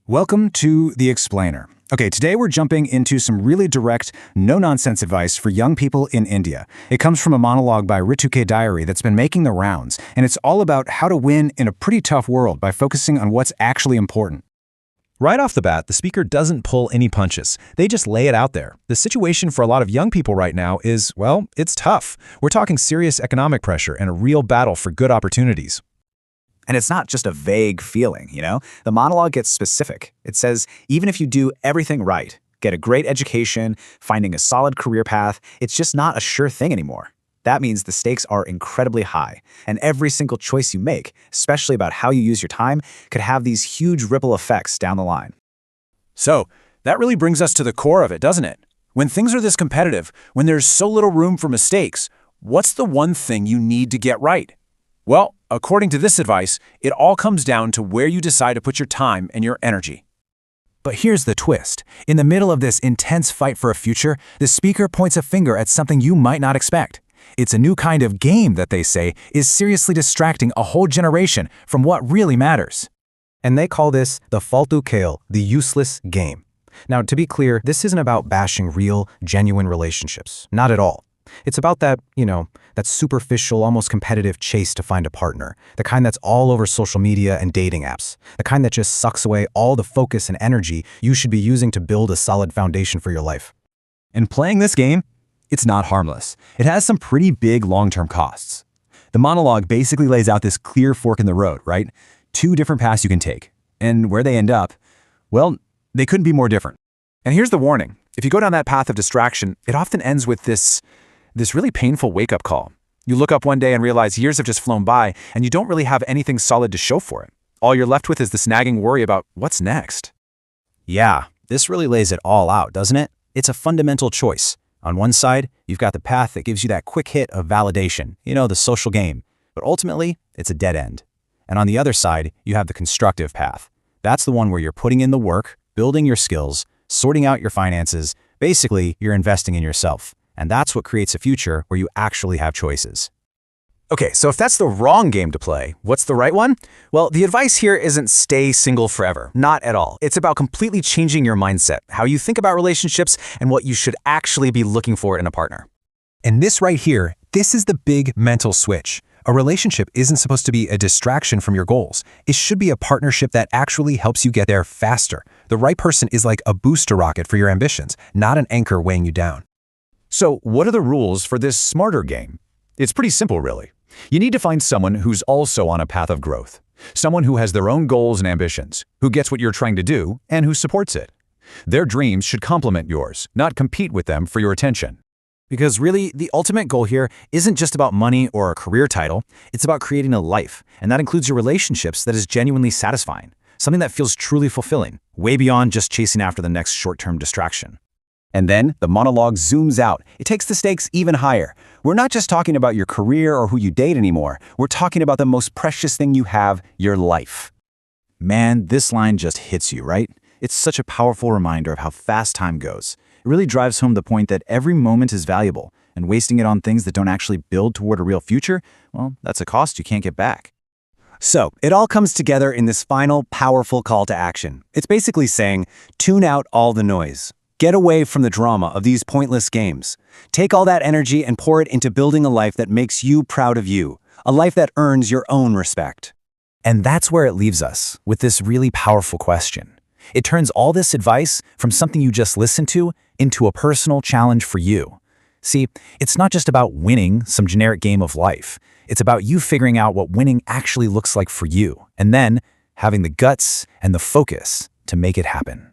Welcome to The Explainer. Okay, today we're jumping into some really direct, no-nonsense advice for young people in India. It comes from a monologue by Ritu K. Diary that's been making the rounds, and it's all about how to win in a pretty tough world by focusing on what's actually important. Right off the bat, the speaker doesn't pull any punches. They just lay it out there. The situation for a lot of young people right now is, well, it's tough. We're talking serious economic pressure and a real battle for good opportunities. And it's not just a vague feeling, The monologue gets specific. It says, even if you do everything right, get a great education, finding a solid career path, it's just not a sure thing anymore. That means the stakes are incredibly high, and every single choice you make, especially about how you use your time, could have these huge ripple effects down the line. So, that really brings us to the core of it, doesn't it? When things are this competitive, when there's so little room for mistakes, what's the one thing you need to get right? Well, according to this advice, it all comes down to where you decide to put your time and your energy. But here's the twist. In the middle of this intense fight for a future, the speaker points a finger at something you might not expect. It's a new kind of game that they say is seriously distracting a whole generation from what really matters. And they call this the Faltu Khel, the useless game. Now, to be clear, this isn't about bashing real, genuine relationships. Not at all. It's about that, that superficial, almost competitive chase to find a partner, the kind that's all over social media and dating apps, the kind that just sucks away all the focus and energy you should be using to build a solid foundation for your life. And playing this game, it's not harmless. It has some pretty big long-term costs. The monologue basically lays out this clear fork in the road, right? Two different paths you can take. And where they end up, well, they couldn't be more different. And here's the warning. If you go down that path of distraction, it often ends with this really painful wake-up call. You look up one day and realize years have just flown by, and you don't really have anything solid to show for it. All you're left with is this nagging worry about what's next. Yeah, this really lays it all out, doesn't it? It's a fundamental choice. On one side, you've got the path that gives you that quick hit of validation, the social game. But ultimately, it's a dead end. And on the other side, you have the constructive path. That's the one where you're putting in the work, building your skills, sorting out your finances. Basically, you're investing in yourself. And that's what creates a future where you actually have choices. Okay, so if that's the wrong game to play, what's the right one? Well, the advice here isn't stay single forever. Not at all. It's about completely changing your mindset, how you think about relationships, and what you should actually be looking for in a partner. And this right here, this is the big mental switch. A relationship isn't supposed to be a distraction from your goals. It should be a partnership that actually helps you get there faster. The right person is like a booster rocket for your ambitions, not an anchor weighing you down. So what are the rules for this smarter game? It's pretty simple, really. You need to find someone who's also on a path of growth. Someone who has their own goals and ambitions, who gets what you're trying to do, and who supports it. Their dreams should complement yours, not compete with them for your attention. Because really, the ultimate goal here isn't just about money or a career title. It's about creating a life, and that includes your relationships that is genuinely satisfying, something that feels truly fulfilling, way beyond just chasing after the next short-term distraction. And then the monologue zooms out. It takes the stakes even higher. We're not just talking about your career or who you date anymore. We're talking about the most precious thing you have, your life. Man, this line just hits you, right? It's such a powerful reminder of how fast time goes. It really drives home the point that every moment is valuable, and wasting it on things that don't actually build toward a real future, well, that's a cost you can't get back. So, it all comes together in this final, powerful call to action. It's basically saying, tune out all the noise. Get away from the drama of these pointless games. Take all that energy and pour it into building a life that makes you proud of you, a life that earns your own respect. And that's where it leaves us, with this really powerful question. It turns all this advice from something you just listened to into a personal challenge for you. See, it's not just about winning some generic game of life. It's about you figuring out what winning actually looks like for you, and then having the guts and the focus to make it happen.